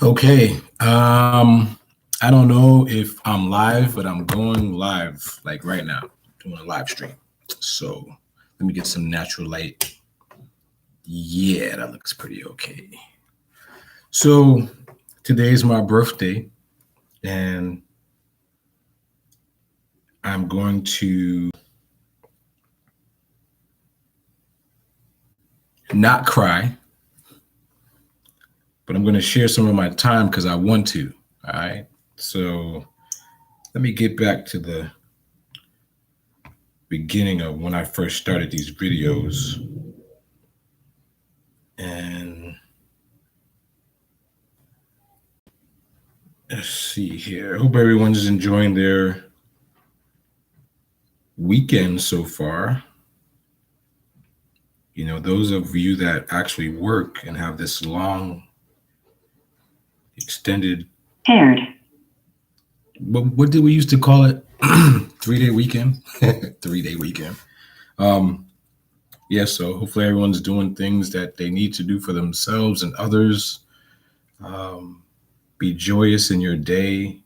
Okay. I don't know if I'm live, but I'm going live like right now, doing a live stream. So let me get some natural light. Yeah, that looks pretty okay. So today is my birthday, and I'm going to not cry, but I'm going to share some of my time because I want to. All right. So let me get back to the beginning of when I first started these videos. And let's see here. I hope everyone's enjoying their weekend so far. You know, those of you that actually work and have this long, extended, paired. what did we used to call it? 3-day weekend? 3-day weekend. Yeah, so hopefully everyone's doing things that they need to do for themselves and others. Be joyous in your day.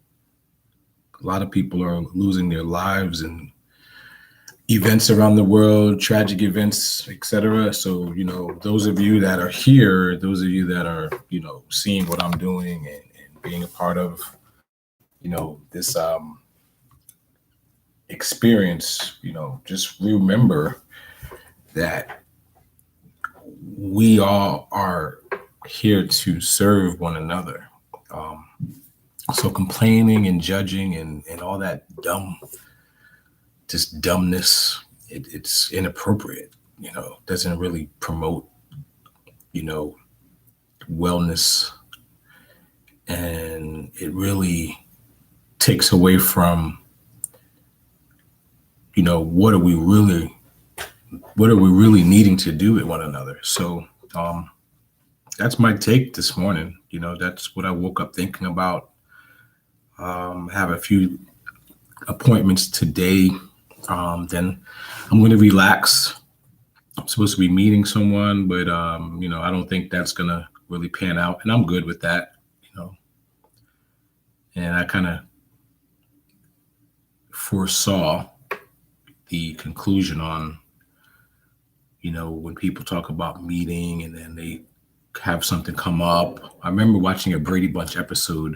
A lot of people are losing their lives and events around the world, tragic events, etc. So, you know, those of you that are here, those of you that are, you know, seeing what I'm doing and being a part of, you know, this experience, you know, just remember that we all are here to serve one another. So complaining and judging and all that just dumbness, it's inappropriate, you know, doesn't really promote, you know, wellness, and it really takes away from, you know, what are we really needing to do with one another. So that's my take this morning. You know, that's what I woke up thinking about. Have a few appointments today. Then I'm going to relax. I'm supposed to be meeting someone, but you know, I don't think that's gonna really pan out, and I'm good with that, you know. And I kind of foresaw the conclusion on, you know, when people talk about meeting and then they have something come up. I remember watching a Brady Bunch episode,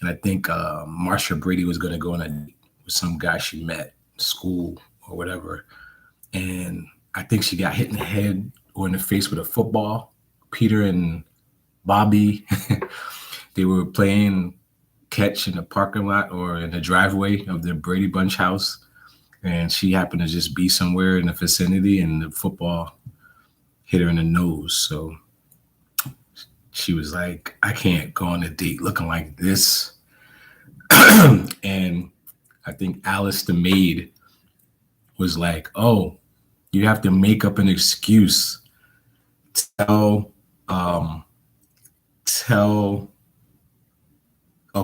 and I think Marsha Brady was going to go on a date with some guy she met in school or whatever, and I think she got hit in the head or in the face with a football. Peter and Bobby, they were playing catch in the parking lot or in the driveway of the Brady Bunch house, and she happened to just be somewhere in the vicinity, and the football hit her in the nose. So she was like, I can't go on a date looking like this. And I think Alice, the maid, was like, oh, you have to make up an excuse. Tell a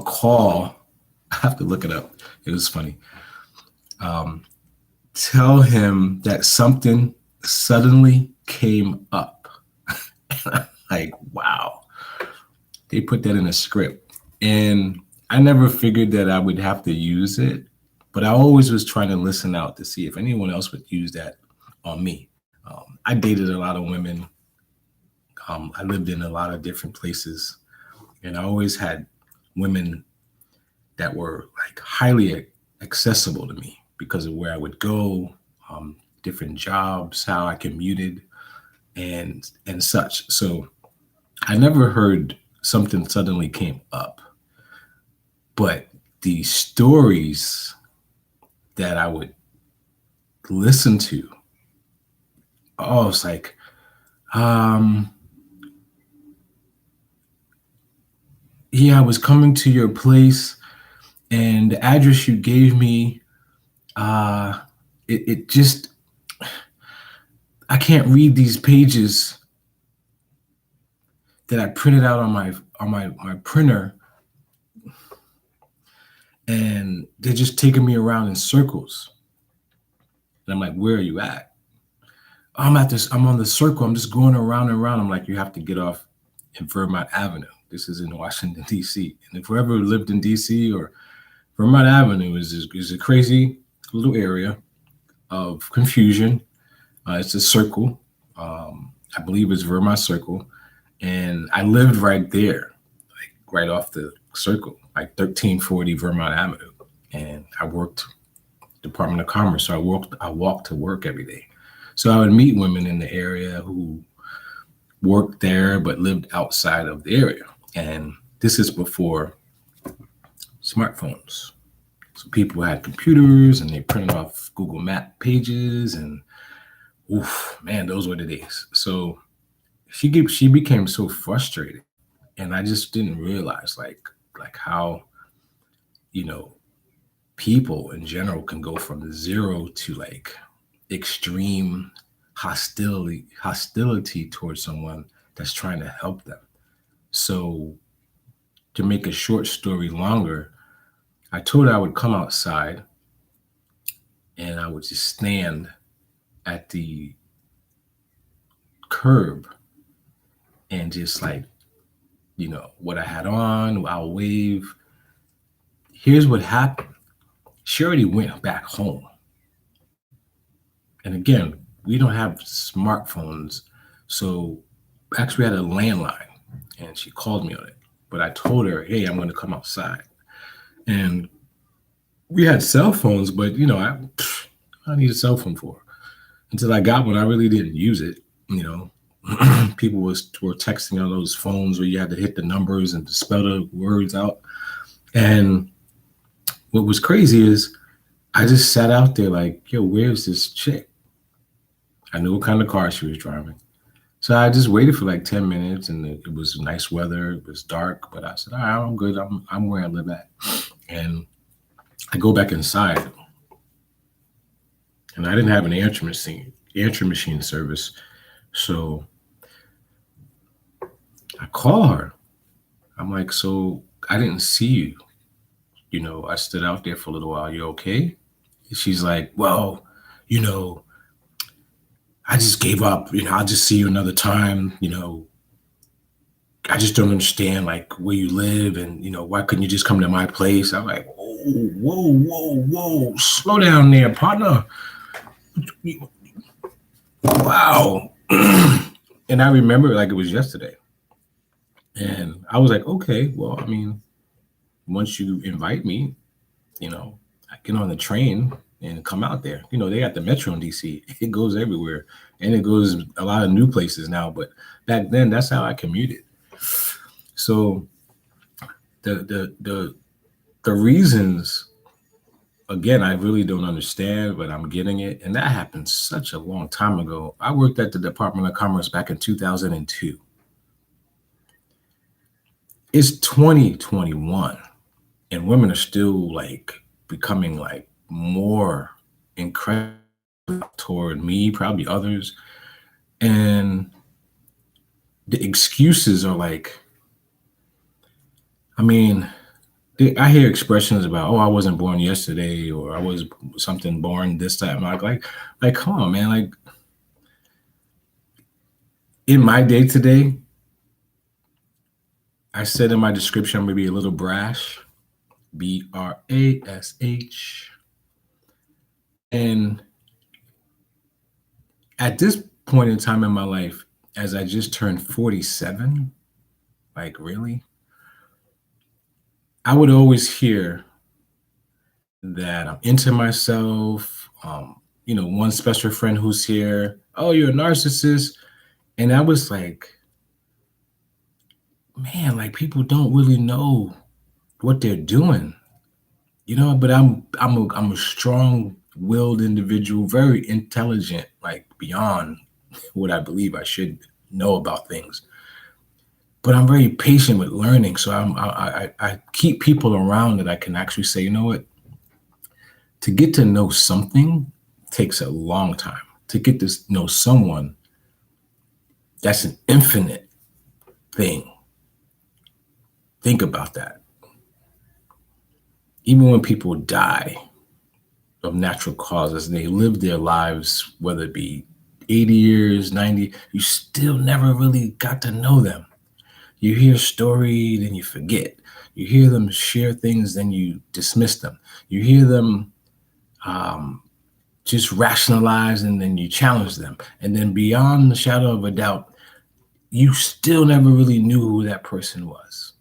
call. I have to look it up. It was funny. Tell him that something suddenly came up. Like, wow. They put that in a script. And I never figured that I would have to use it, but I always was trying to listen out to see if anyone else would use that on me. I dated a lot of women. I lived in a lot of different places, and I always had women that were like highly accessible to me because of where I would go, different jobs, how I commuted, and such. So I never heard something suddenly came up, but the stories that I would listen to, oh, it's like, yeah, I was coming to your place, and the address you gave me, it just, I can't read these pages that I printed out on my printer, and they're just taking me around in circles. And I'm like, where are you at? I'm on the circle. I'm just going around and around. I'm like, you have to get off in Vermont Avenue. This is in Washington, D.C. And if you ever lived in D.C. or Vermont Avenue is a crazy little area of confusion. It's a circle. I believe it's Vermont Circle. And I lived right there, like right off the circle, like 1340 Vermont Avenue. And I worked Department of Commerce. So I walked to work every day. So I would meet women in the area who worked there but lived outside of the area. And this is before smartphones. So people had computers and they printed off Google Map pages, and oof, man, those were the days. So she became so frustrated, and I just didn't realize like how, you know, people in general can go from zero to like extreme hostility towards someone that's trying to help them. So to make a short story longer, I told her I would come outside and I would just stand at the curb and just like, you know, what I had on, I'll wave. Here's what happened. She already went back home. And again, we don't have smartphones. So actually, we had a landline and she called me on it. But I told her, hey, I'm going to come outside. And we had cell phones, but, you know, I need a cell phone for. Until I got one, I really didn't use it. You know, people were texting on those phones where you had to hit the numbers and to spell the words out. And what was crazy is I just sat out there like, yo, where's this chick? I knew what kind of car she was driving. So I just waited for like 10 minutes and it was nice weather. It was dark, but I said, all right, I'm good. I'm where I live at. And I go back inside and I didn't have an answer machine service. So I call her. I'm like, so I didn't see you. You know, I stood out there for a little while. You okay? She's like, well, you know, I just gave up. You know, I'll just see you another time. You know, I just don't understand like where you live and, you know, why couldn't you just come to my place? I'm like, whoa, slow down there, partner. Wow. And I remember it like it was yesterday. And I was like, okay, well, I mean, once you invite me, you know, I get on the train and come out there. You know, they got the metro in DC. It goes everywhere. And it goes a lot of new places now. But back then, that's how I commuted. So the reasons, again, I really don't understand, but I'm getting it. And that happened such a long time ago. I worked at the Department of Commerce back in 2002. It's 2021 and women are still like becoming like more incredible toward me, probably others. And the excuses are like, I mean, I hear expressions about, oh, I wasn't born yesterday or I was something born this time. Like, come on, man. Like in my day to day, I said in my description, I'm going to be a little brash, BRASH. And at this point in time in my life, as I just turned 47, like really, I would always hear that I'm into myself. You know, one special friend who's here, oh, you're a narcissist. And I was like, man, like people don't really know what they're doing, you know, but I'm a strong-willed individual, very intelligent, like beyond what I believe I should know about things. But I'm very patient with learning. So I keep people around that I can actually say, you know what, to get to know something takes a long time. To get to know someone, that's an infinite thing. Think about that. Even when people die of natural causes, and they live their lives, whether it be 80 years, 90, you still never really got to know them. You hear a story, then you forget. You hear them share things, then you dismiss them. You hear them um, just rationalize, and then you challenge them. And then beyond the shadow of a doubt, you still never really knew who that person was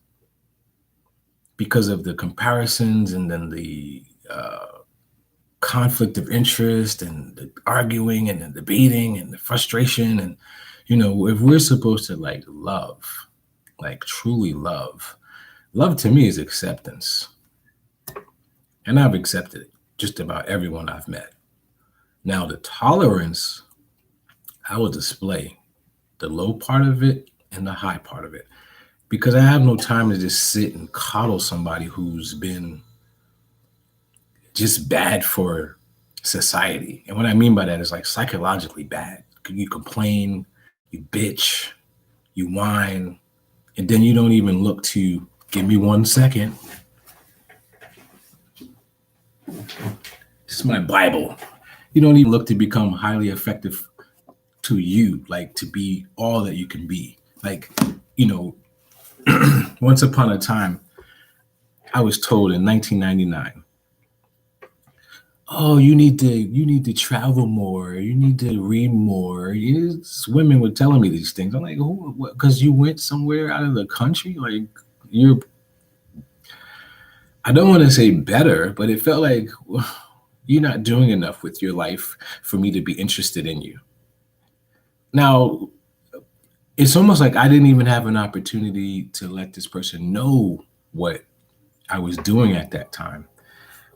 because of the comparisons and then the conflict of interest and the arguing and the debating and the frustration. And, if we're supposed to like love, like truly love, love to me is acceptance. And I've accepted just about everyone I've met. Now, the tolerance, I will display the low part of it and the high part of it because I have no time to just sit and coddle somebody who's been just bad for society. And what I mean by that is like psychologically bad. You complain, you bitch, you whine, and then you don't even look to give me 1 second. This is my Bible. You don't even look to become highly effective to you, like to be all that you can be. Like, once upon a time, I was told in 1999, oh, you need to travel more, you need to read more. Women were telling me these things. I'm like, who? Because you went somewhere out of the country, like you're. I don't want to say better, but it felt like you're not doing enough with your life for me to be interested in you. Now, it's almost like I didn't even have an opportunity to let this person know what I was doing at that time,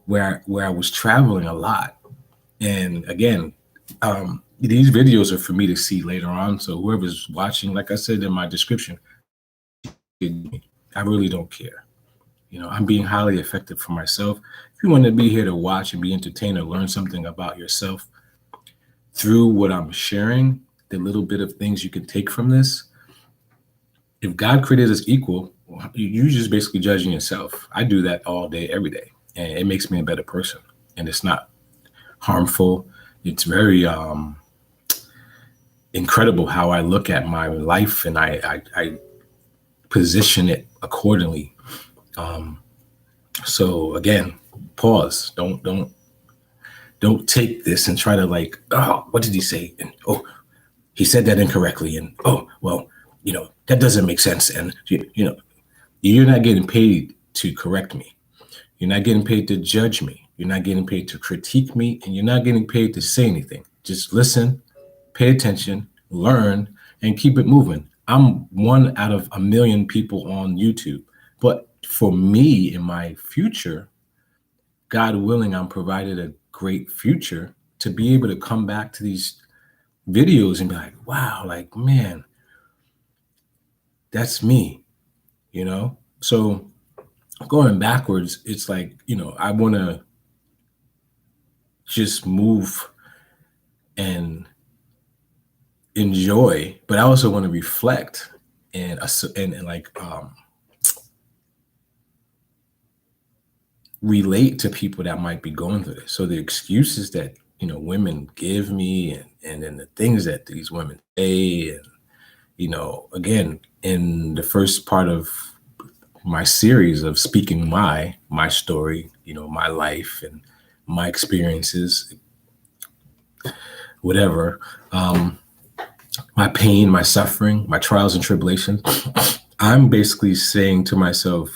where I was traveling a lot. And again, these videos are for me to see later on. So whoever's watching, like I said in my description, I really don't care. I'm being highly effective for myself. If you want to be here to watch and be entertained or learn something about yourself through what I'm sharing, the little bit of things you can take from this, if God created us equal, you're just basically judging yourself. I do that all day, every day, and it makes me a better person. And it's not harmful. It's very incredible how I look at my life, and I position it accordingly. So again, pause. Don't take this and try to like, oh, what did he say? And oh, he said that incorrectly. And oh, well, that doesn't make sense. And you're not getting paid to correct me. You're not getting paid to judge me. You're not getting paid to critique me, and you're not getting paid to say anything. Just listen, pay attention, learn, and keep it moving. I'm one out of a million people on YouTube. But for me in my future, God willing, I'm provided a great future to be able to come back to these videos and be like, wow, like, man, that's me, So going backwards, it's like, I want to just move and enjoy, but I also want to reflect and like relate to people that might be going through this. So the excuses that women give me, and then the things that these women say, and again, in the first part of my series of speaking my story, my life and my experiences, whatever, my pain, my suffering, my trials and tribulations, I'm basically saying to myself,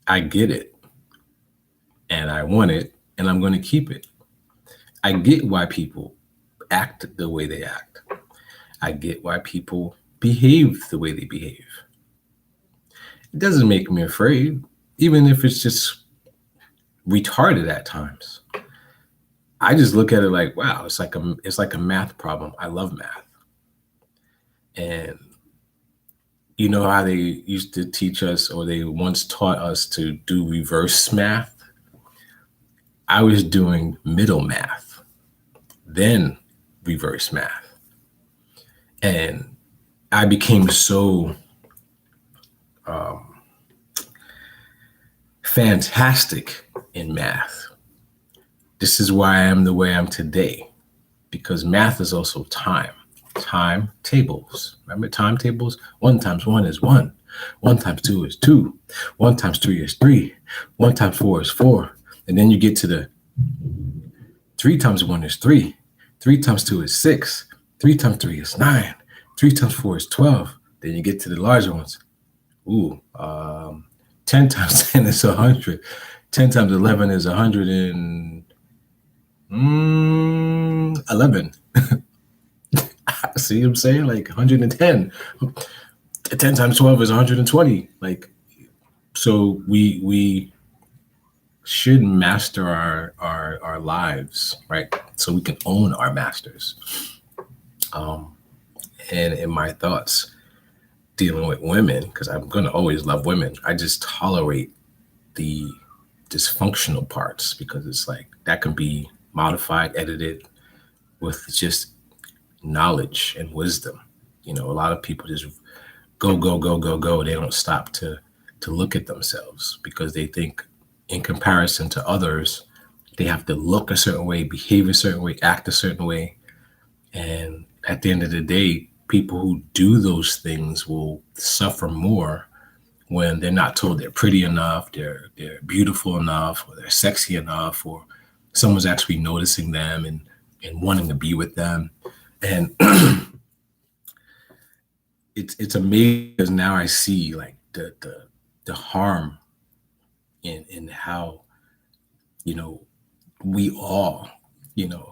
I get it, and I want it, and I'm going to keep it. I get why people act the way they act. I get why people behave the way they behave. It doesn't make me afraid, even if it's just retarded at times. I just look at it like, wow, it's like a math problem. I love math. And you know how they used to teach us, or they once taught us to do reverse math? I was doing middle math, then reverse math. And I became so fantastic in math. This is why I am the way I am today, because math is also time. timetables. Remember timetables? 1 times 1 is 1. 1 times 2 is 2. 1 times 3 is 3. 1 times 4 is 4. And then you get to the 3 times 1 is 3. 3 times 2 is 6. 3 times 3 is 9. 3 times 4 is 12. Then you get to the larger ones. Ooh, 10 times 10 is 100. 10 times 11 is 111. See what I'm saying? Like 110. 10 times 12 is 120. Like, so we should master our lives, right? So we can own our masters. And in my thoughts, dealing with women, because I'm going to always love women, I just tolerate the dysfunctional parts, because it's like that can be modified, edited with just knowledge and wisdom. A lot of people just go, go, go, go, go. They don't stop to look at themselves, because they think in comparison to others, they have to look a certain way, behave a certain way, act a certain way. And at the end of the day, people who do those things will suffer more when they're not told they're pretty enough, they're beautiful enough, or they're sexy enough, or someone's actually noticing them and wanting to be with them. And it's amazing, because now I see like the harm in how we all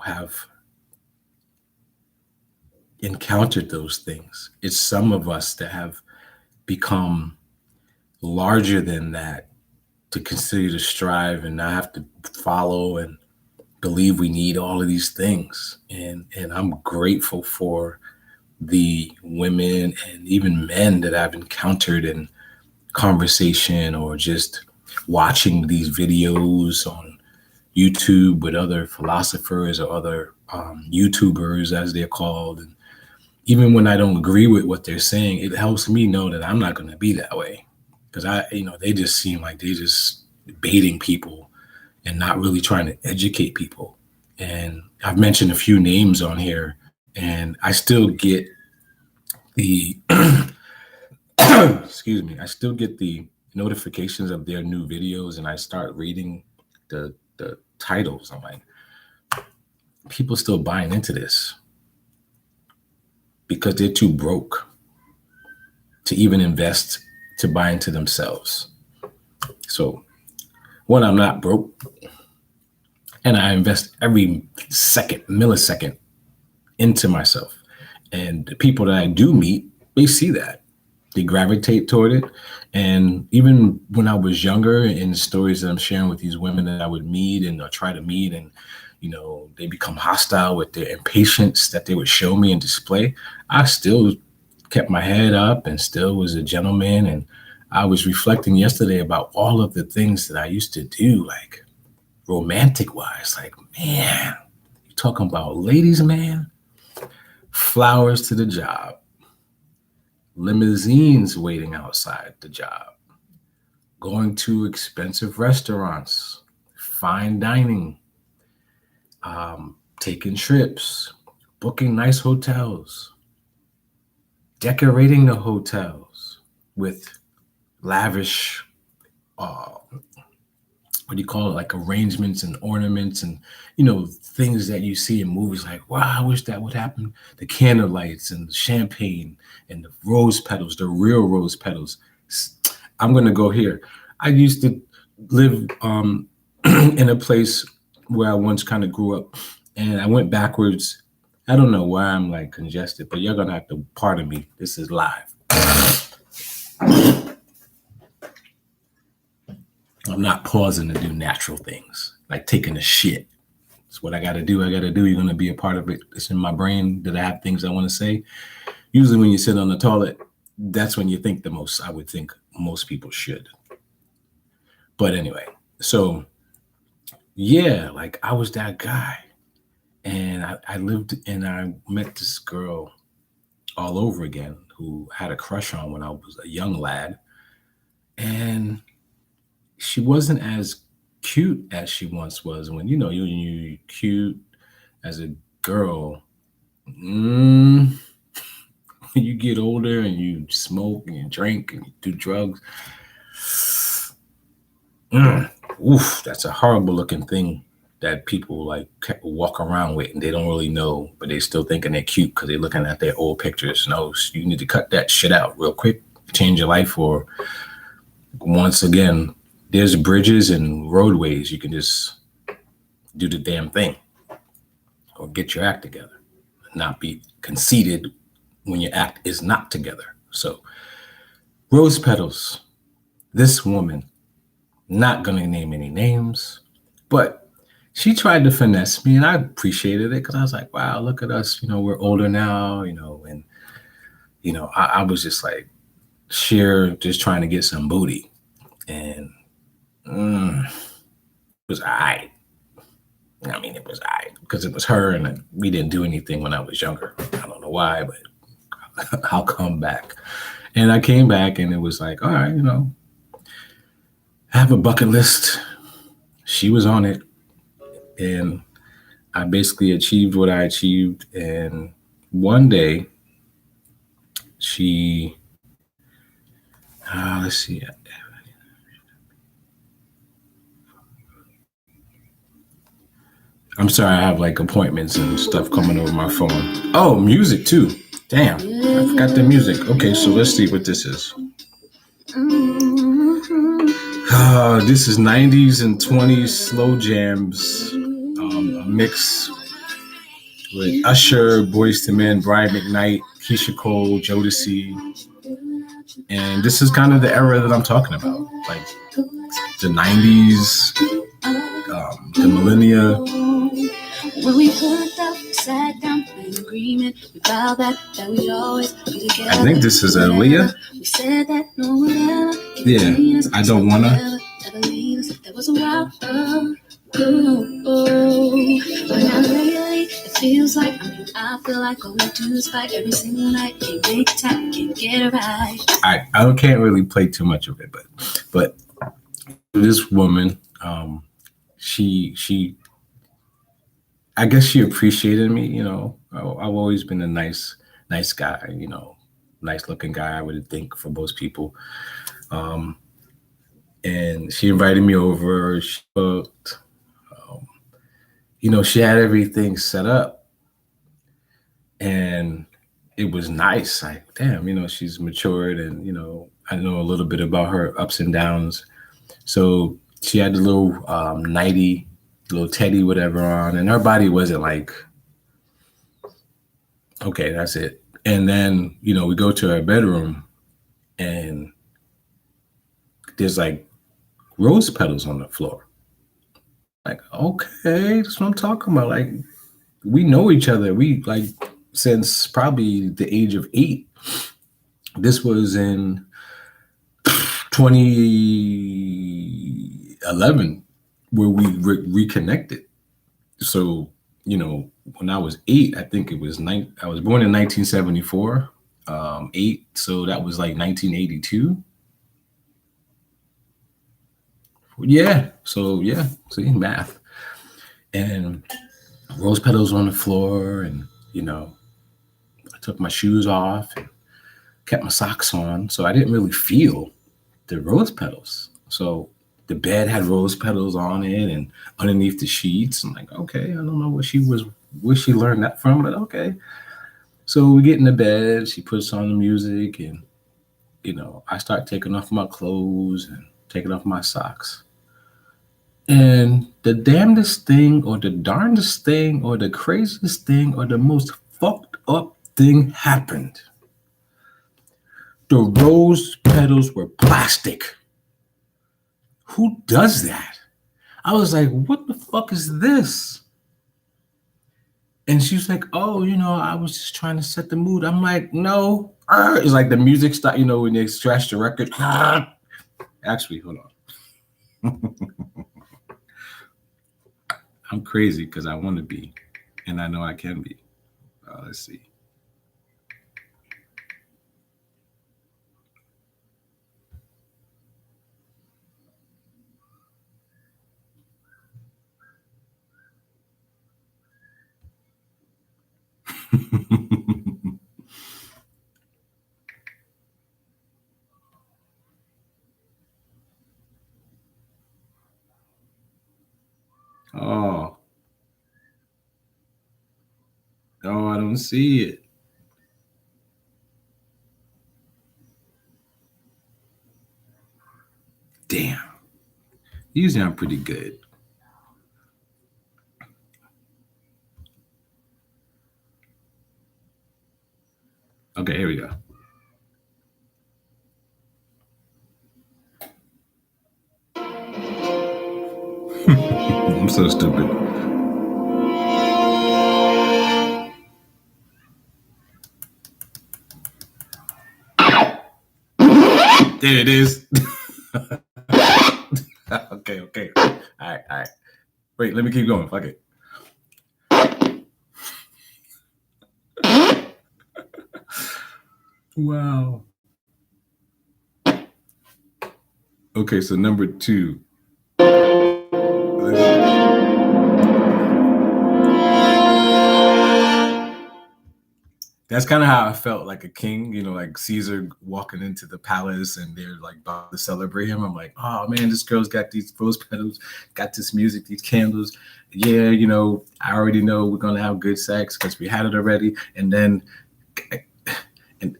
have encountered those things. It's some of us that have become larger than that to continue to strive and not have to follow and believe we need all of these things. And I'm grateful for the women and even men that I've encountered in conversation, or just watching these videos on YouTube with other philosophers or other YouTubers, as they're called. And even when I don't agree with what they're saying, it helps me know that I'm not going to be that way, because they just seem like they're just baiting people and not really trying to educate people. And I've mentioned a few names on here, and I still get the excuse me, I still get the notifications of their new videos, and I start reading the titles. I'm like, people still buying into this because they're too broke to even invest to buy into themselves. So, one, I'm not broke, and I invest every millisecond into myself. And the people that I do meet, they see that. They gravitate toward it. And even when I was younger, in the stories that I'm sharing with these women that I would meet and try to meet, and they become hostile with their impatience that they would show me and display, I still kept my head up and still was a gentleman. And I was reflecting yesterday about all of the things that I used to do, like romantic wise. Like, man, you talking about ladies, man? Flowers to the job, limousines waiting outside the job, going to expensive restaurants, fine dining, taking trips, booking nice hotels, decorating the hotels with lavish, what do you call it, like arrangements and ornaments and, things that you see in movies, like, wow, I wish that would happen. The candle lights and the champagne and the rose petals, the real rose petals. I'm going to go here. I used to live in a place where I once kind of grew up, and I went backwards. I don't know why I'm like congested, but you're going to have to pardon me. This is live. I'm not pausing to do natural things, like taking a shit. It's what I got to do. You're going to be a part of it. It's in my brain that I have things I want to say. Usually when you sit on the toilet, that's when you think the most. I would think most people should. But anyway, so yeah, like I was that guy. And I lived and I met this girl all over again who had a crush on when I was a young lad. And she wasn't as cute as she once was. When you're cute as a girl, when you get older and you smoke and you drink and you do drugs, mm, oof, that's a horrible looking thing that people like walk around with and they don't really know, but they still thinking they're cute because they're looking at their old pictures. No, you need to cut that shit out real quick, change your life, or once again, there's bridges and roadways. You can just do the damn thing or get your act together, not be conceited when your act is not together. So, rose petals, this woman, not going to name any names, but she tried to finesse me and I appreciated it because I was like, wow, look at us. We're older now, and, I was just like, sheer, just trying to get some booty. And it was all right. I mean, it was all right because it was her and we didn't do anything when I was younger. I don't know why, but I'll come back. And I came back and it was like, all right, I have a bucket list. She was on it. And I basically achieved what I achieved. And one day, she, let's see. I'm sorry, I have like appointments and stuff coming over my phone. Oh, music too. Damn, I forgot the music. Okay, so let's see what this is. This is 90s and 20s slow jams, a mix with Usher, Boyz II Men, Brian McKnight, Keisha Cole, Jodeci. And this is kind of the era that I'm talking about, like the 90s, the millennia. When we looked up, sat down in agreement, we vowed that we'd always be together. I think this is Aaliyah. We said that no one ever. Yeah, I don't wanna. There was a while ago. But now lately, it feels like I feel like going to fight every single night. Can't make time, can't get it right. I can't really play too much of it, but this woman, she I guess she appreciated me. I've always been a nice guy. Nice looking guy. I would think for most people. And she invited me over. She booked. She had everything set up, and it was nice. Like, damn, she's matured, and I know a little bit about her ups and downs. So she had the little nighty, little teddy, whatever on, and her body wasn't like, okay, that's it. And then, we go to her bedroom and there's like rose petals on the floor. Like, okay, that's what I'm talking about. Like, we know each other. We like since probably the age of 8. This was in 2011 where we reconnected. So, when I was 8, I think it was I was born in 1974, 8. So that was like 1982. Yeah. So yeah, see, math. And rose petals on the floor, and I took my shoes off and kept my socks on, so I didn't really feel the rose petals. So the bed had rose petals on it, and underneath the sheets. I'm like, okay, I don't know where she learned that from, but okay. So we get in the bed. She puts on the music, and I start taking off my clothes and taking off my socks. And the damnedest thing, or the darndest thing, or the craziest thing, or the most fucked up thing happened. The rose petals were plastic. Who does that? I was like, what the fuck is this? And she was like, oh, I was just trying to set the mood. I'm like, no. It's like the music start, when they scratch the record. Actually, hold on. I'm crazy because I want to be, and I know I can be. Let's see. Oh, oh, I don't see it. Damn. Usually I'm pretty good. Okay, here we go. I'm so stupid. There it is. Okay, okay. All right, all right. Wait, let me keep going. Fuck it. Wow. Okay, so number two. That's kind of how I felt, like a king, like Caesar walking into the palace and they're like about to celebrate him. I'm like, oh man, this girl's got these rose petals, got this music, these candles. Yeah, I already know we're gonna have good sex because we had it already. And then, and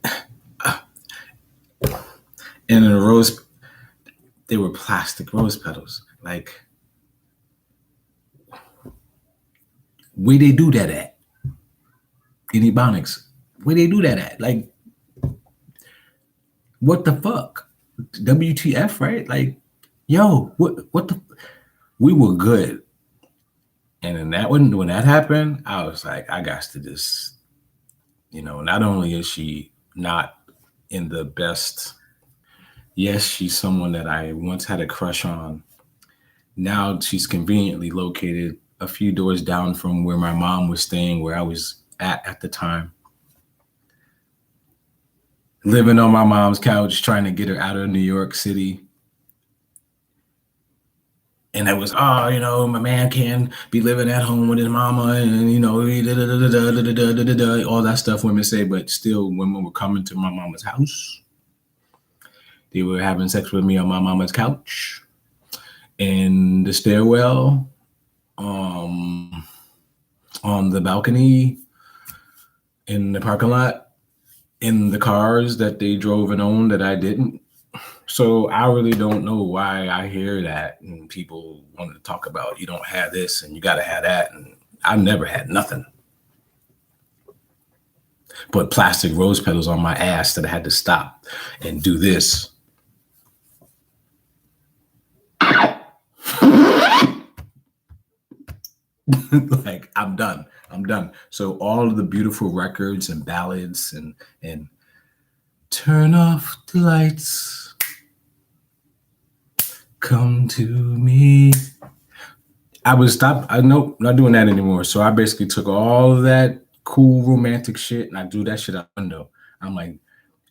in a rose, they were plastic rose petals. Like, where they do that at? In Ebonics, where they do that at? Like, what the fuck? WTF, right? Like, yo, what the? We were good, and then when that happened, I was like, I got to just, not only is she not in the best. Yes, she's someone that I once had a crush on. Now she's conveniently located a few doors down from where my mom was staying, where I was at the time. Living on my mom's couch, trying to get her out of New York City. And it was, my man can't be living at home with his mama, and all that stuff women say. But still, women were coming to my mama's house. They were having sex with me on my mama's couch, in the stairwell, on the balcony, in the parking lot, in the cars that they drove and owned that I didn't. So I really don't know why I hear that and people want to talk about you don't have this and you got to have that. And I never had nothing but plastic rose petals on my ass that I had to stop and do this. Like, I'm done. So all of the beautiful records and ballads and turn off the lights, come to me. I would stop. Nope, not doing that anymore. So I basically took all of that cool romantic shit and I threw that shit out the window. I'm like,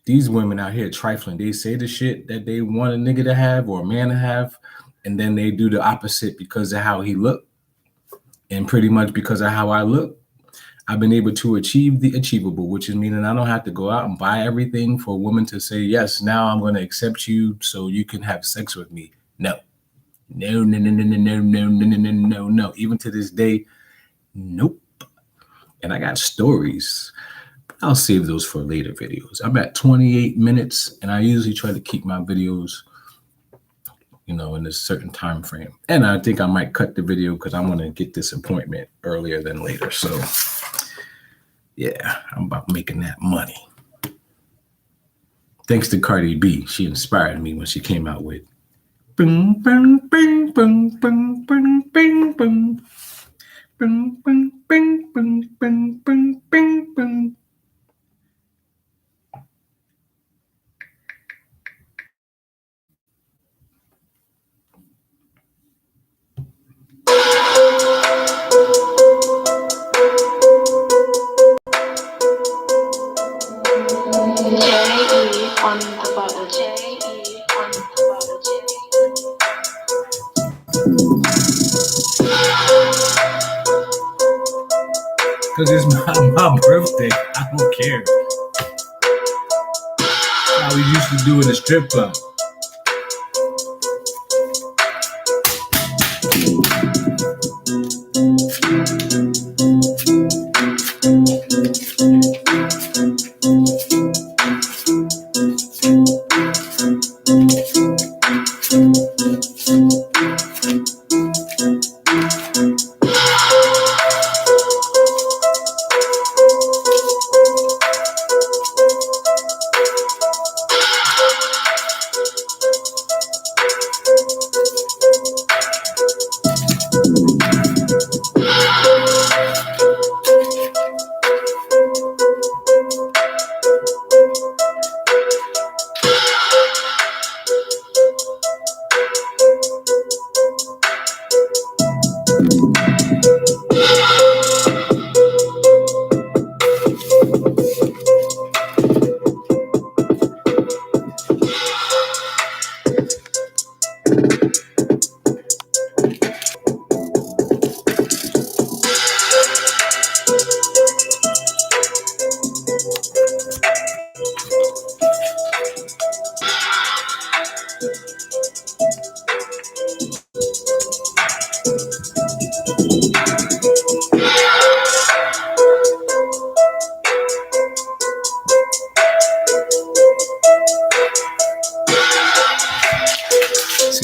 these women out here trifling. They say the shit that they want a nigga to have or a man to have, and then they do the opposite because of how he looked. And pretty much because of how I look, I've been able to achieve the achievable, which is meaning I don't have to go out and buy everything for a woman to say, yes, now I'm going to accept you so you can have sex with me. No. No. Even to this day, nope. And I got stories. I'll save those for later videos. I'm at 28 minutes, and I usually try to keep my videos, in a certain time frame. And I think I might cut the video because I want to get this appointment earlier than later. So, yeah, I'm about making that money. Thanks to Cardi B. She inspired me when she came out with bing, bing, bing, bing, bing, bing, bing, bing. Bing, bing, bing, bing, bing, bing, bing, bing. On the bottle, J.E. on the bottle, because it's my birthday. I don't care. How we used to do in the strip club.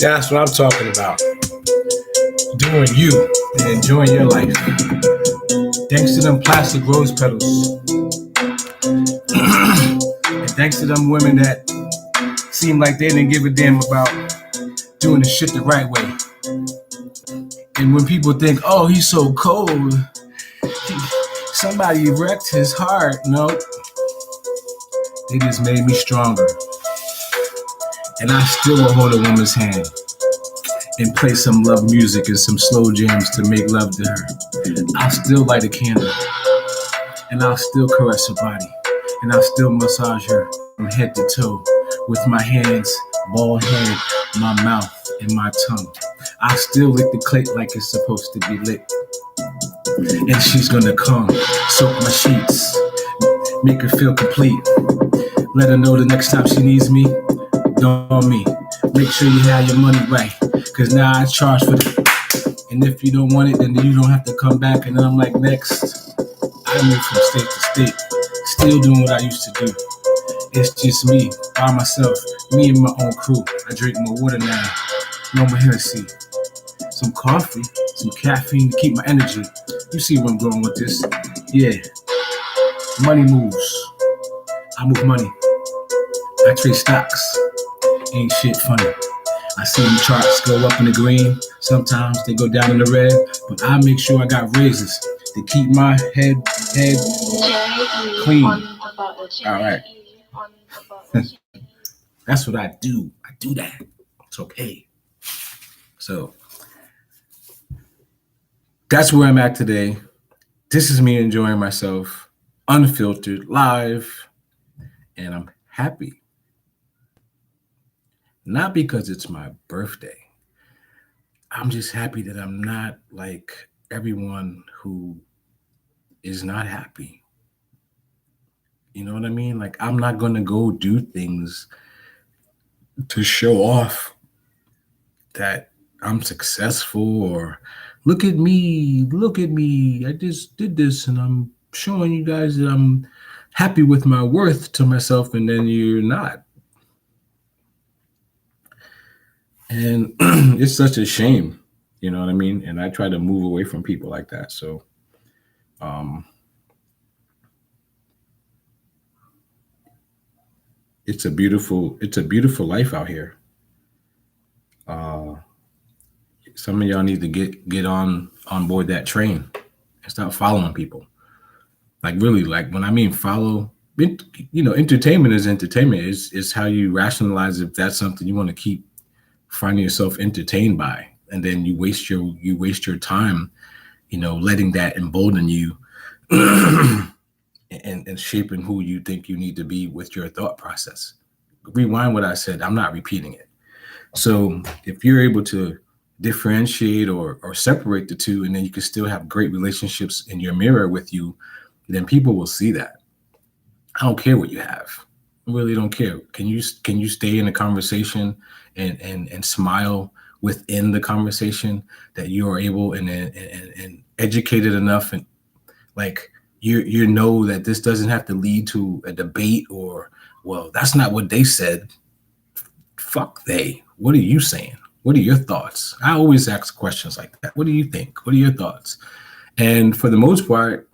That's what I'm talking about. Doing you and enjoying your life. Thanks to them plastic rose petals. And thanks to them women that seem like they didn't give a damn about doing the shit the right way. And when people think, oh, he's so cold, somebody wrecked his heart. Nope. They just made me stronger. And I still will hold a woman's hand and play some love music and some slow jams to make love to her. I'll still light a candle. And I'll still caress her body. And I'll still massage her from head to toe with my hands, bald head, my mouth, and my tongue. I'll still lick the clit like it's supposed to be licked. And she's gonna come, soak my sheets, make her feel complete. Let her know the next time she needs me, don't on me. Make sure you have your money right, cause now I charge for it. And if you don't want it, then you don't have to come back. And then I'm like, next. I move from state to state, still doing what I used to do. It's just me, by myself, me and my own crew. I drink more water now, no more Hennessy. Some coffee, some caffeine to keep my energy. You see where I'm going with this? Yeah. Money moves. I move money. I trade stocks. Ain't shit funny. I see the charts go up in the green. Sometimes they go down in the red. But I make sure I got raises to keep my head clean. Alright. That's what I do. I do that. It's okay. So that's where I'm at today. This is me enjoying myself, unfiltered, live, and I'm happy. Not because it's my birthday. I'm just happy that I'm not like everyone who is not happy. You know what I mean? Like, I'm not going to go do things to show off that I'm successful or look at me, I just did this and I'm showing you guys that I'm happy with my worth to myself, and then you're not. And it's such a shame, you know what I mean? And I try to move away from people like that. So it's a beautiful life out here. Some of y'all need to get on board that train and stop following people. Like, really, like, when I mean follow, you know, entertainment is entertainment. It's how you rationalize if that's something you want to keep finding yourself entertained by, and then you waste your time, you know, letting that embolden you and shaping who you think you need to be with your thought process. Rewind what I said. I'm not repeating it. So if you're able to differentiate or separate the two, and then you can still have great relationships in your mirror with you, then people will see that. I don't care what you have. I really don't care. Can you stay in a conversation and smile within the conversation, that you are able and educated enough, and like you know that this doesn't have to lead to a debate or, well, that's not what they said. Fuck they. What are you saying? What are your thoughts? I always ask questions like that. What do you think? What are your thoughts? And for the most part,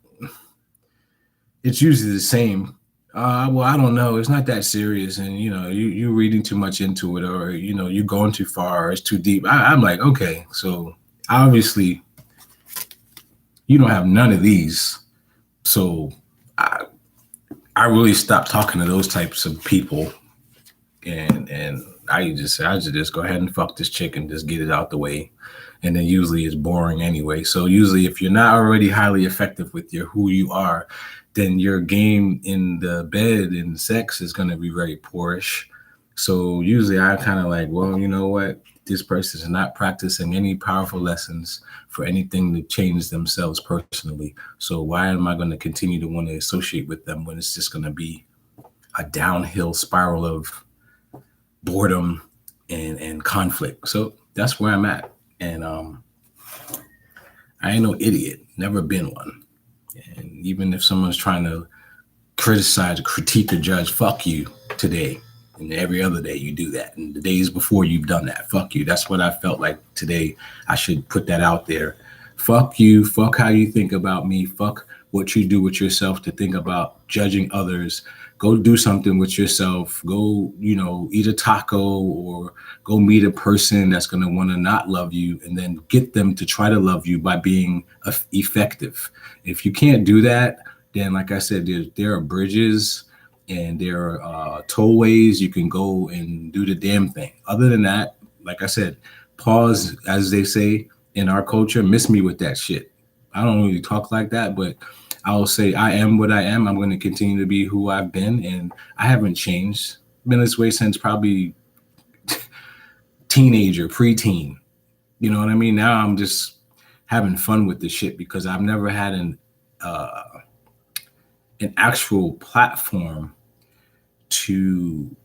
it's usually the same. Well, I don't know. It's not that serious. And, you know, you're reading too much into it, or, you know, you're going too far, or it's too deep. I'm like, okay, so obviously you don't have none of these. So I really stopped talking to those types of people. And I just go ahead and fuck this chick and just get it out the way. And then usually it's boring anyway. So usually if you're not already highly effective with who you are, then your game in the bed and sex is going to be very poorish. So usually I kind of like, well, you know what? This person is not practicing any powerful lessons for anything to change themselves personally. So why am I going to continue to want to associate with them when it's just going to be a downhill spiral of boredom and conflict? So that's where I'm at. And I ain't no idiot, never been one. And even if someone's trying to criticize, critique, or judge, fuck you today. And every other day you do that. And the days before you've done that. Fuck you. That's what I felt like today. I should put that out there. Fuck you. Fuck how you think about me. Fuck what you do with yourself to think about judging others. Go do something with yourself. Go, eat a taco or go meet a person that's going to want to not love you and then get them to try to love you by being effective. If you can't do that, then like I said, there are bridges and there are tollways. You can go and do the damn thing. Other than that, like I said, pause, as they say in our culture, miss me with that shit. I don't really talk like that, but I will say I am what I am. I'm going to continue to be who I've been, and I haven't changed. Been this way since probably teenager, preteen. You know what I mean? Now I'm just having fun with this shit because I've never had an actual platform to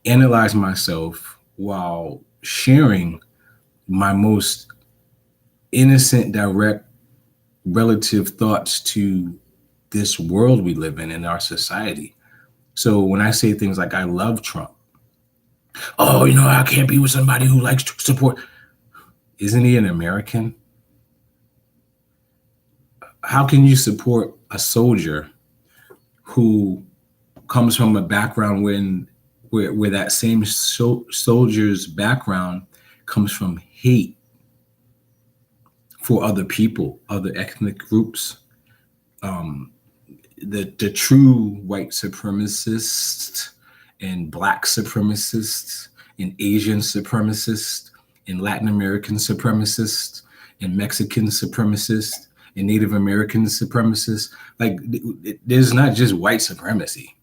analyze myself while sharing my most innocent, direct, relative thoughts to this world we live in our society. So when I say things like I love Trump, oh, I can't be with somebody who likes to support. Isn't he an American? How can you support a soldier who comes from a background where that same soldier's background comes from hate for other people, other ethnic groups? The true white supremacists and black supremacists and Asian supremacists and Latin American supremacists and Mexican supremacists and Native American supremacists. Like, there's not just white supremacy.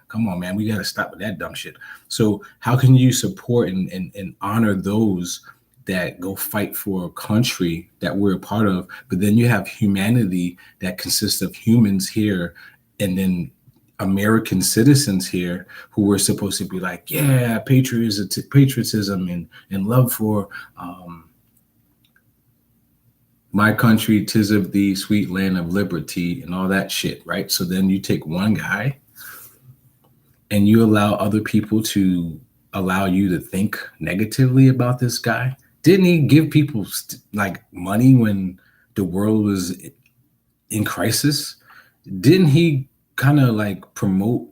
Come on, man, we got to stop with that dumb shit. So how can you support and honor those that go fight for a country that we're a part of, but then you have humanity that consists of humans here and then American citizens here who were supposed to be like, yeah, patriotism and love for my country, 'tis of the sweet land of liberty and all that shit, right? So then you take one guy and you allow other people to allow you to think negatively about this guy. Didn't he give people like money when the world was in crisis? Didn't he kind of like promote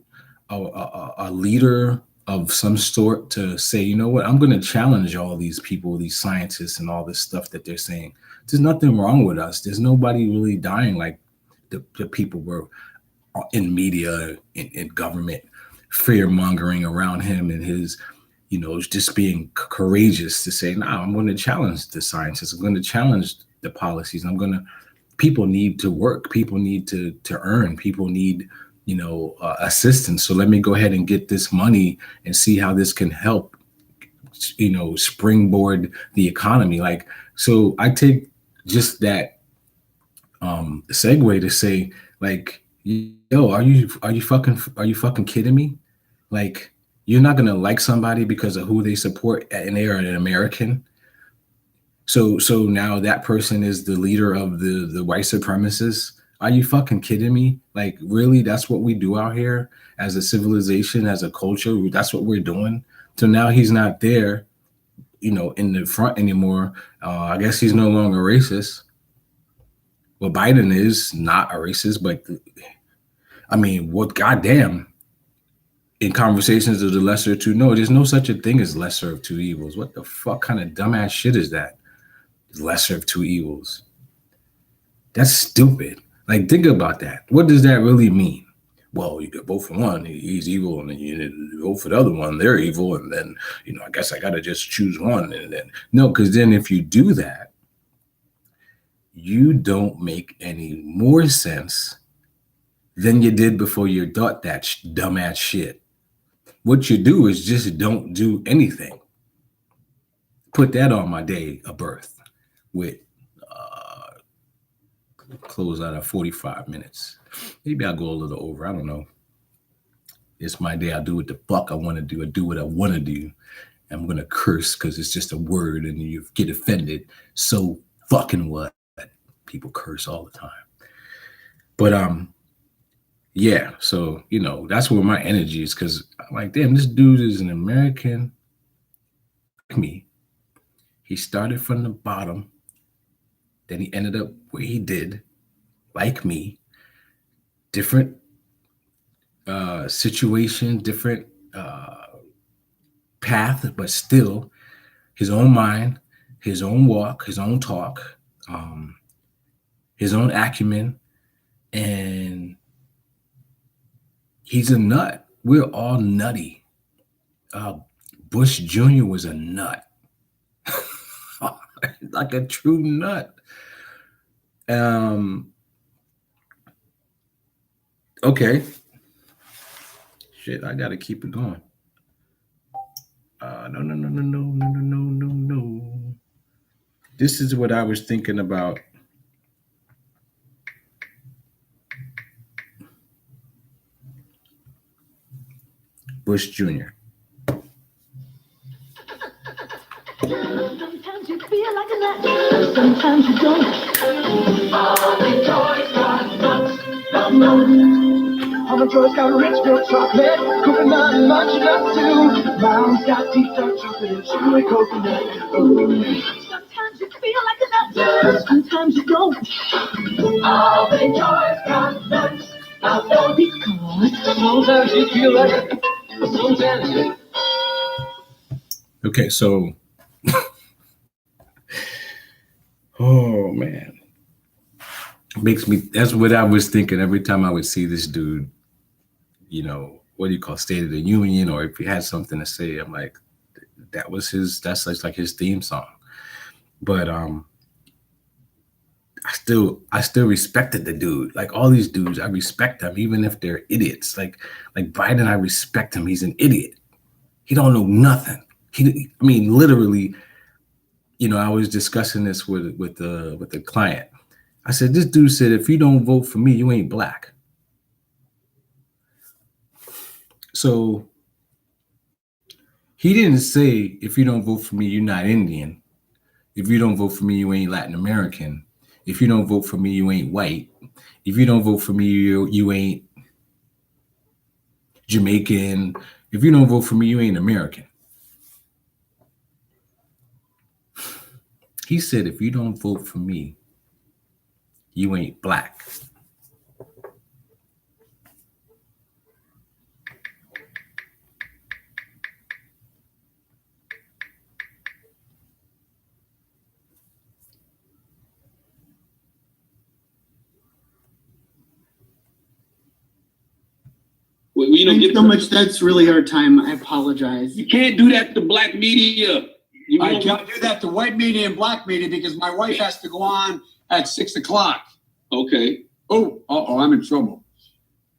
a leader of some sort to say, you know what, I'm going to challenge all these people, these scientists and all this stuff that they're saying. There's nothing wrong with us. There's nobody really dying like the people were in media, in government, fear mongering around him and his, just being courageous to say, no, I'm going to challenge the scientists. I'm going to challenge the policies. People need to work. People need to earn. People need, assistance. So let me go ahead and get this money and see how this can help, springboard the economy. Like, so I take just that segue to say, like, yo, are you fucking kidding me? Like, you're not gonna like somebody because of who they support and they are an American. So now that person is the leader of the white supremacists. Are you fucking kidding me? Like, really? That's what we do out here as a civilization, as a culture. That's what we're doing. So now he's not there, in the front anymore. I guess he's no longer racist. Well, Biden is not a racist, but I mean, what? Goddamn. In conversations of the lesser of two, no, there's no such a thing as lesser of two evils. What the fuck kind of dumbass shit is that? Lesser of two evils. That's stupid. Like, think about that. What does that really mean? Well, you could vote for one, he's evil, and then you vote for the other one, they're evil, and then, I guess I got to just choose one. And then, no, because then if you do that, you don't make any more sense than you did before you thought that dumbass shit. What you do is just don't do anything. Put that on my day of birth with close out at 45 minutes. Maybe I'll go a little over. I don't know. It's my day. I do what the fuck I want to do. I do what I want to do. I'm going to curse because it's just a word and you get offended. So fucking what? People curse all the time. But yeah, so that's where my energy is, because I'm like, damn, this dude is an American like me. He started from the bottom, then he ended up where he did, like me. Different situation, different path, but still his own mind, his own walk, his own talk, um, his own acumen, and he's a nut. We're all nutty. Uh, Bush Jr. was a nut, like a true nut. Um, okay, shit, I gotta keep it going. No, no, no, no, no, no, no, no, no, no. This is what I was thinking about. Bush Jr. Sometimes you feel like a nut, sometimes you don't. All the joys got nuts, all the joys got rich milk chocolate, coconut and much nut too. Brown's got deep dark chocolate and chewy coconut. Ooh. Sometimes you feel like a nut, sometimes you don't. All the joys got nuts, because sometimes you feel like it, sometimes you. Okay, so oh man, makes me. That's what I was thinking every time I would see this dude. What do you call State of the Union, or if he had something to say, I'm like, that was his. That's like his theme song. But I still respected the dude. Like all these dudes, I respect them, even if they're idiots. Like Biden, I respect him. He's an idiot. He don't know nothing. I mean, literally. I was discussing this with the client. I said, this dude said, if you don't vote for me, you ain't black. So he didn't say, if you don't vote for me, you're not Indian. If you don't vote for me, you ain't Latin American. If you don't vote for me, you ain't white. If you don't vote for me, you ain't Jamaican. If you don't vote for me, you ain't American. He said, if you don't vote for me, you ain't black. Well, thanks so much. That's really our time. I apologize. You can't do that to black media. I can't do that to white media and black media because my wife has to go on at 6:00. Okay. I'm in trouble.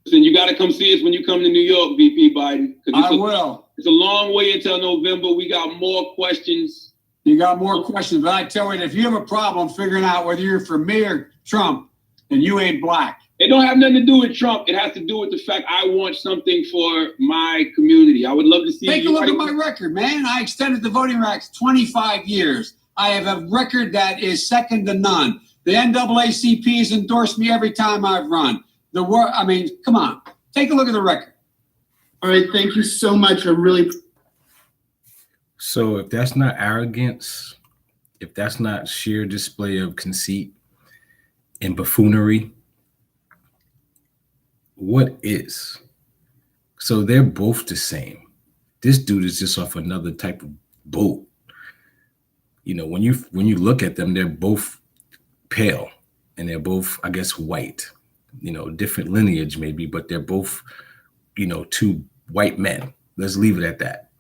Listen, you got to come see us when you come to New York, VP Biden. I will. It's a long way until November. We got more questions. You got more questions, but I tell you, if you have a problem figuring out whether you're for me or Trump, then you ain't black. It don't have nothing to do with Trump. It has to do with the fact I want something for my community. I would love to see. Take a look at my record, man. I extended the voting rights 25 years. I have a record that is second to none. The NAACP has endorsed me every time I've run. Come on. Take a look at the record. All right. Thank you so much. I really. So if that's not arrogance, if that's not sheer display of conceit and buffoonery, what is? So they're both the same. This dude is just off another type of boat. When you look at them, they're both pale and they're both, I guess, white. Different lineage maybe, but they're both, two white men. Let's leave it at that.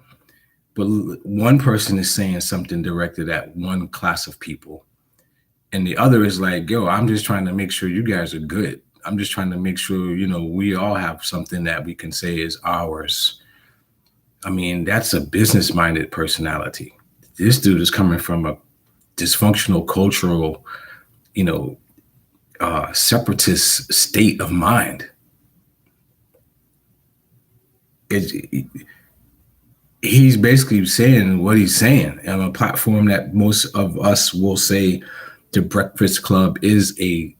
But one person is saying something directed at one class of people, and the other is like, yo, I'm just trying to make sure you guys are good. I'm just trying to make sure, we all have something that we can say is ours. I mean, that's a business-minded personality. This dude is coming from a dysfunctional cultural, separatist state of mind. He's basically saying what he's saying on a platform that most of us will say the Breakfast Club is a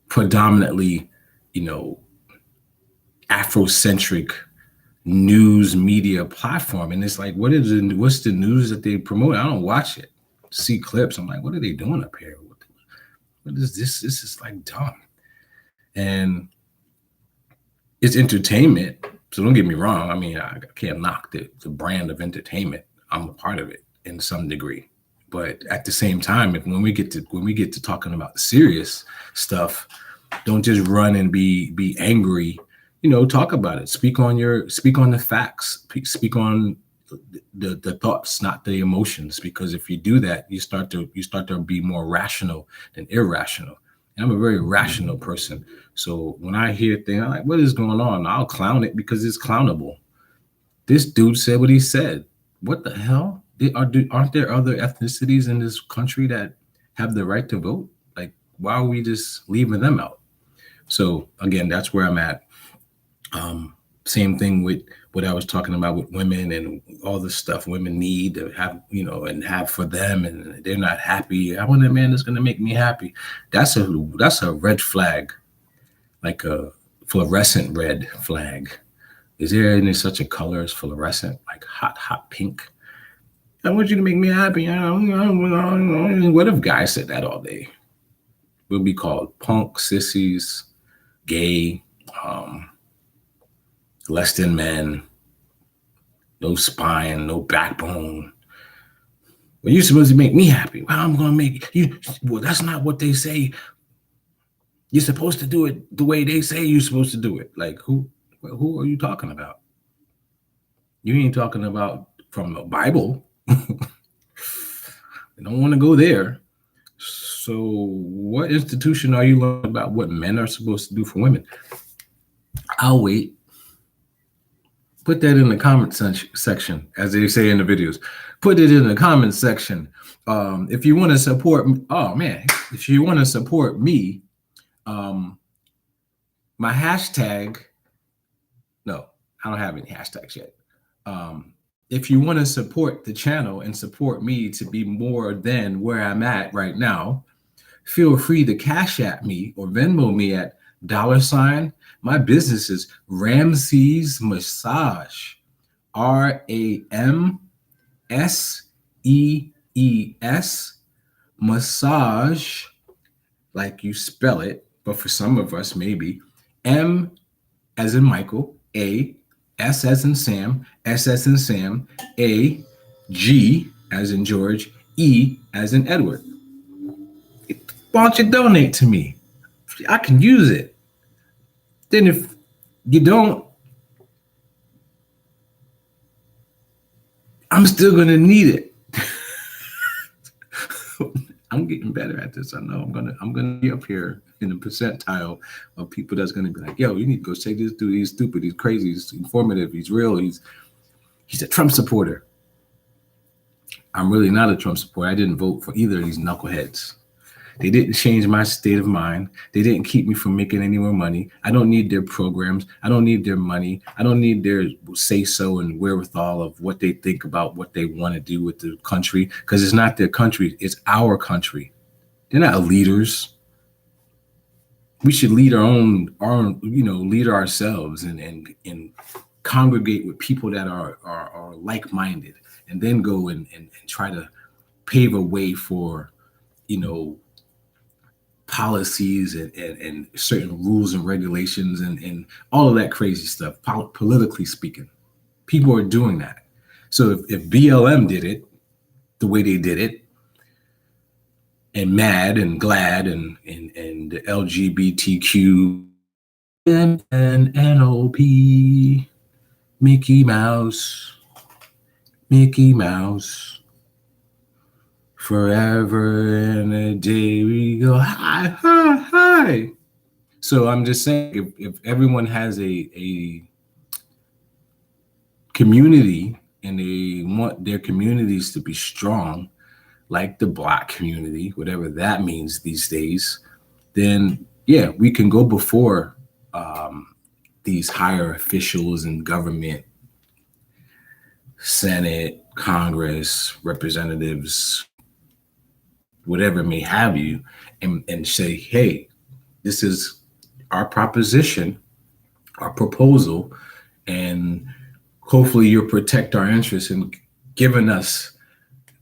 predominantly you know, Afrocentric news media platform. And it's like, what's the news that they promote? I don't watch it. See clips. I'm like, what are they doing up here? What is this? This is like dumb. And it's entertainment. So don't get me wrong. I mean, I can't knock the brand of entertainment. I'm a part of it in some degree. But at the same time, when we get to talking about serious stuff, don't just run and be angry. You know, talk about it. Speak on the facts. Speak on the thoughts, not the emotions. Because if you do that, you start to be more rational than irrational. And I'm a very rational person. So when I hear things, I'm like, what is going on? I'll clown it because it's clownable. This dude said what he said. What the hell? Aren't there other ethnicities in this country that have the right to vote? Like, why are we just leaving them out? So again, that's where I'm at. Same thing with what I was talking about with women and all the stuff women need to have, you know, and have for them, and they're not happy. I want a man that's going to make me happy. That's a red flag, like a fluorescent red flag. Is there any such a color as fluorescent, like hot pink? I want you to make me happy. What if guys said that all day? We'll be called punk, sissies, gay, less than men, no spine, no backbone. Well, you're supposed to make me happy. Well, I'm going to make you. Well, that's not what they say. You're supposed to do it the way they say you're supposed to do it. Like, who are you talking about? You ain't talking about from the Bible. I don't want to go there. So what institution are you learning about what men are supposed to do for women? I'll wait. Put that in the comment section, as they say in the videos. Put it in the comment section. If you want to support, if you want to support me, my hashtag, no, I don't have any hashtags yet. If you want to support the channel and support me to be more than where I'm at right now, feel free to cash app me or Venmo me at $. My business is Ramsees Massage, RAMSEES, massage, like you spell it, but for some of us maybe, M as in Michael, A, S as in Sam, S as in Sam, A, G as in George, E as in Edward. Why don't you donate to me? I can use it. Then if you don't, I'm still going to need it. I'm getting better at this. I know I'm gonna be up here in the percentile of people that's gonna be like, yo, you need to go say this dude, he's stupid, he's crazy, he's informative, he's real, he's a Trump supporter. I'm really not a Trump supporter. I didn't vote for either of these knuckleheads. They didn't change my state of mind. They didn't keep me from making any more money. I don't need their programs. I don't need their money. I don't need their say-so and wherewithal of what they think about what they want to do with the country, because it's not their country. It's our country. They're not leaders. We should lead our lead ourselves and congregate with people that are like-minded, and then go and try to pave a way for, policies and certain rules and regulations and all of that crazy stuff, politically speaking. People are doing that. So if BLM did it the way they did it, and MAD and GLAD and the LGBTQ and NOP, Mickey Mouse, forever and a day we go hi. So I'm just saying, if everyone has a community and they want their communities to be strong, like the Black community, whatever that means these days, then yeah, we can go before these higher officials in government, Senate, Congress, representatives, whatever may have you, and say, hey, this is our proposition, our proposal, and hopefully you'll protect our interests in giving us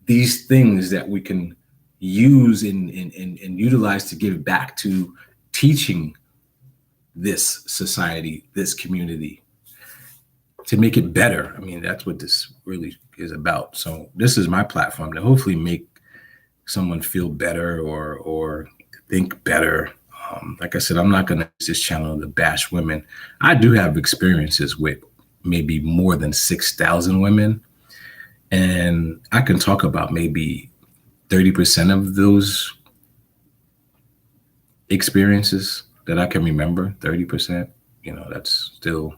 these things that we can use and utilize to give back to teaching this society, this community, to make it better. I mean, that's what this really is about. So this is my platform to hopefully make someone feel better or think better. Like I said, I'm not going to use this channel to bash women. I do have experiences with maybe more than 6,000 women. And I can talk about maybe 30% of those experiences that I can remember. 30%, that's still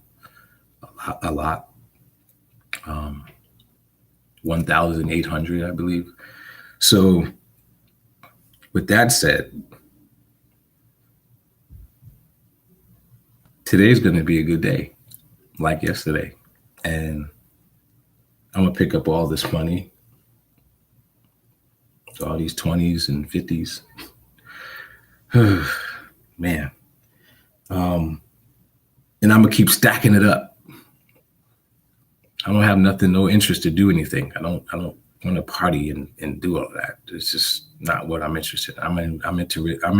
a lot. 1,800, I believe. So with that said, today's going to be a good day, like yesterday. And I'm going to pick up all this money, all these 20s and 50s. Man. And I'm going to keep stacking it up. I don't have no interest to do anything. I don't want to party and do all that. It's just not what I'm interested in. I'm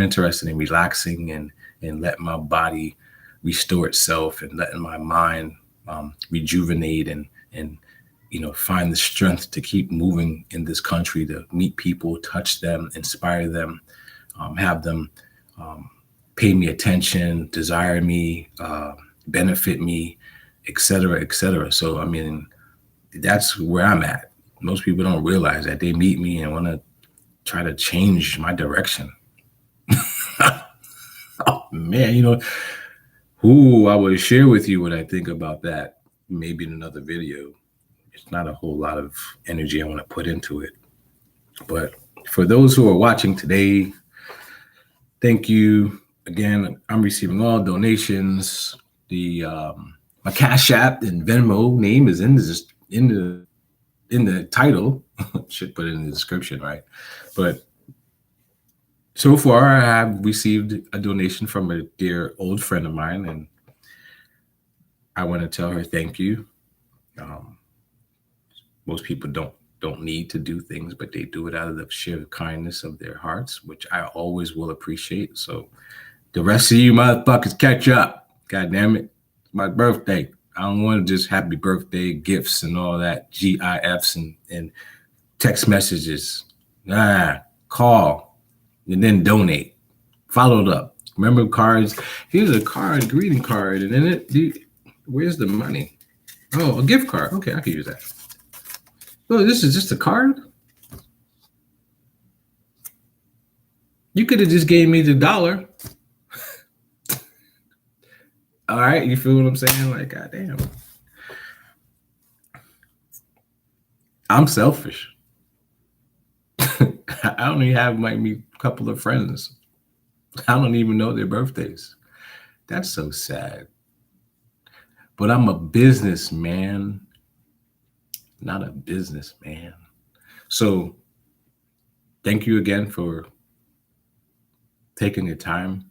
interested in relaxing and letting my body restore itself and letting my mind rejuvenate and find the strength to keep moving in this country, to meet people, touch them, inspire them, have them pay me attention, desire me, benefit me, et cetera, et cetera. So, I mean, that's where I'm at. Most people don't realize that. They meet me and want to try to change my direction. Oh, man, I will share with you what I think about that maybe in another video. It's not a whole lot of energy I want to put into it. But for those who are watching today, thank you. Again, I'm receiving all donations. My Cash App and Venmo name is in the title. Should put it in the description, right? But so far, I have received a donation from a dear old friend of mine, and I want to tell her thank you. Most people don't need to do things, but they do it out of the sheer kindness of their hearts, which I always will appreciate. So the rest of you motherfuckers catch up. God damn it. It's my birthday. I don't want to just happy birthday gifts and all that GIFs and text messages. Call and then donate. Followed up. Remember cards? Here's a card, greeting card, and then where's the money? Oh, a gift card. Okay, I can use that. Oh, this is just a card? You could have just gave me the $1. All right, you feel what I'm saying? Like, goddamn. I'm selfish. I only have maybe a couple of friends. I don't even know their birthdays. That's so sad. But I'm a businessman, not a businessman. So thank you again for taking the time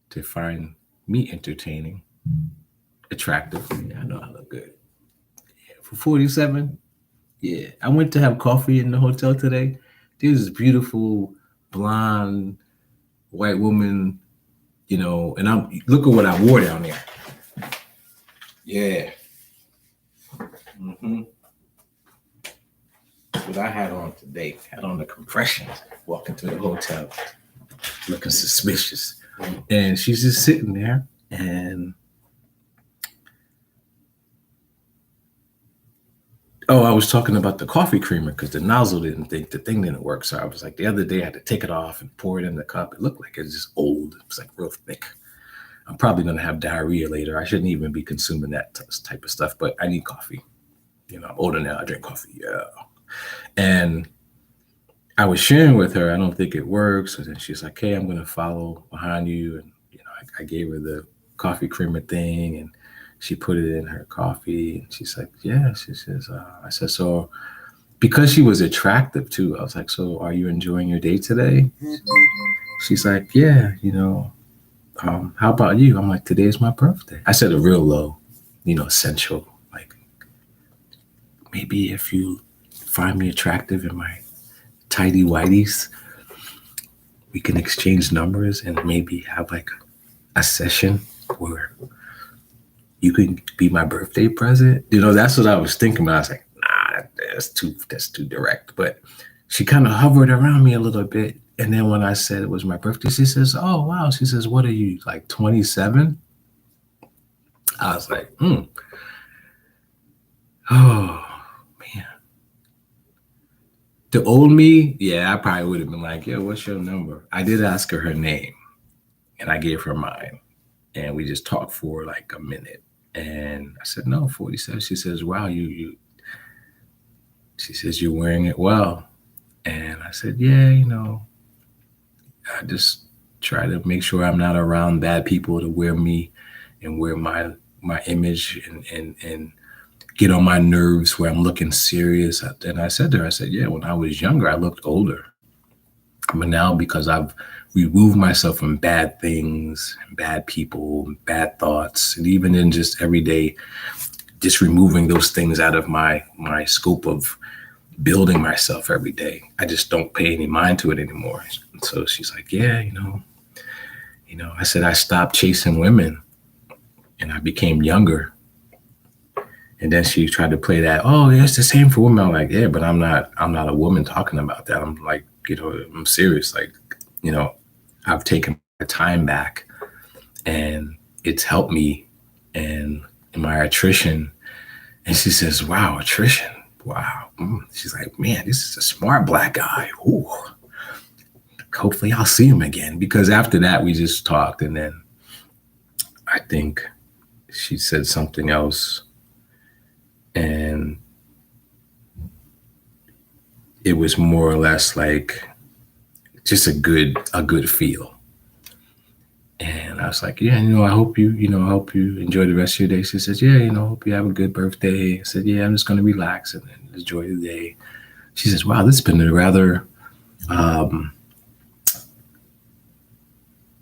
to find me entertaining, attractive. Yeah, I know I look good. Yeah, for 47, yeah. I went to have coffee in the hotel today. There's this beautiful blonde white woman, and look at what I wore down there. Yeah. That's what I had on today. Had on the compressions, walking to the hotel, looking suspicious. And she's just sitting there, and I was talking about the coffee creamer because the nozzle the thing didn't work. So I was like, the other day I had to take it off and pour it in the cup. It looked like it's just old. It was like real thick. I'm probably going to have diarrhea later. I shouldn't even be consuming that type of stuff, but I need coffee. I'm older now. I drink coffee. Yeah. And I was sharing with her, I don't think it works. And then she's like, hey, I'm going to follow behind you. And, I gave her the coffee creamer thing, and she put it in her coffee. And she's like, yeah. She says, I said, so because she was attractive too, I was like, so are you enjoying your day today? She's like, yeah, how about you? I'm like, today's my birthday. I said a real low, sensual. Like, maybe if you find me attractive in my tidy whities, we can exchange numbers and maybe have like a session where you can be my birthday present. That's what I was thinking about. I was like, nah, that's too direct. But she kind of hovered around me a little bit. And then when I said it was my birthday, she says, oh, wow. She says, what are you, like 27? I was like, oh, man. The old me, yeah, I probably would have been like, yo, what's your number? I did ask her name, and I gave her mine. And we just talked for like a minute. And I said, no, 47. She says, wow, she says, you're wearing it well. And I said, yeah, I just try to make sure I'm not around bad people to wear me and wear my image and get on my nerves where I'm looking serious. And I said to her, I said, yeah, when I was younger, I looked older. But now because I've removed myself from bad things, bad people, bad thoughts, and even in just everyday, just removing those things out of my scope of building myself every day. I just don't pay any mind to it anymore. So she's like, yeah, I said, I stopped chasing women and I became younger. And then she tried to play that, oh, yeah, it's the same for women. I'm like, yeah, but I'm not a woman talking about that. I'm like, I'm serious. Like, I've taken my time back and it's helped me and in my attrition. And she says, wow, attrition. Wow. She's like, man, this is a smart black guy. Ooh. Hopefully I'll see him again. Because after that, we just talked. And then I think she said something else. And it was more or less like just a good feel. And I was like, yeah, I hope you enjoy the rest of your day. She says, yeah, I hope you have a good birthday. I said, yeah, I'm just going to relax and enjoy the day. She says, wow, this has been a rather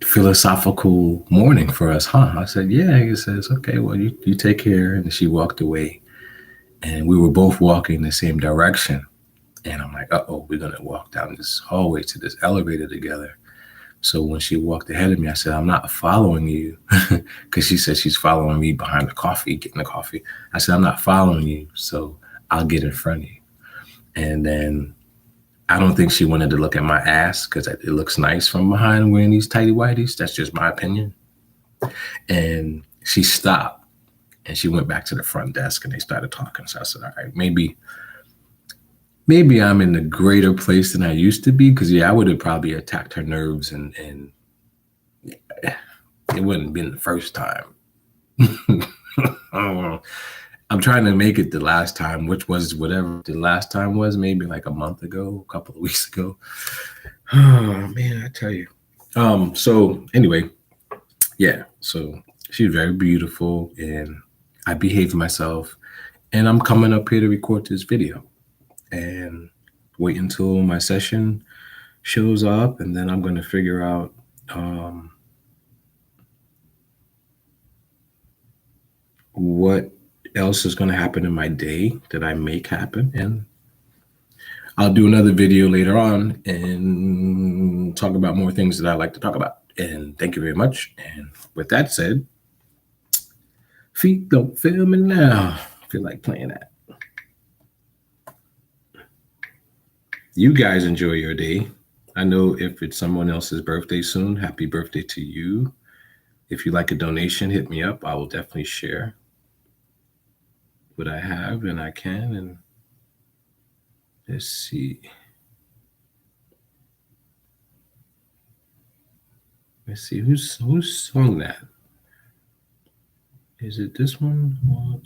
philosophical morning for us, huh? I said, yeah. He says, okay, well, you take care. And she walked away and we were both walking the same direction. And I'm like, uh-oh, we're going to walk down this hallway to this elevator together. So when she walked ahead of me, I said, I'm not following you. Because she said she's following me behind the coffee, getting the coffee. I said, I'm not following you. So I'll get in front of you. And then I don't think she wanted to look at my ass because it looks nice from behind wearing these tighty whities. That's just my opinion. And she stopped and she went back to the front desk and they started talking. So I said, all right, maybe I'm in a greater place than I used to be. Because, yeah, I would have probably attacked her nerves and it wouldn't have been the first time. I'm trying to make it the last time, which was whatever the last time was, maybe like a month ago, a couple of weeks ago. Oh, man, I tell you. So anyway, yeah, so she's very beautiful and I behaved myself and I'm coming up here to record this video. And wait until my session shows up, and then I'm going to figure out what else is going to happen in my day that I make happen. And I'll do another video later on and talk about more things that I like to talk about. And thank you very much. And with that said, feet don't feel me now. I feel like playing that. You guys enjoy your day. I know if it's someone else's birthday soon, happy birthday to you. If you like a donation, hit me up. I will definitely share what I have and I can. And let's see. Let's see who's sung that. Is it this one?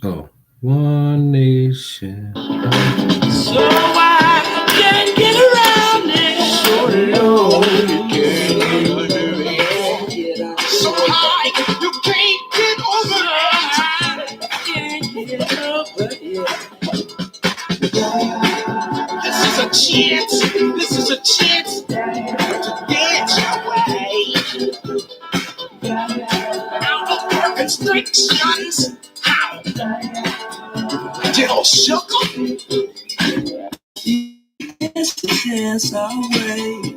Oh, One Nation. So I can't get around it. So low, you can't get over it. So high, you can't get over it. I can't get over it. This is a chance. This is a chance to get your way. restrictions. How? Tell sugar. Yes, our way.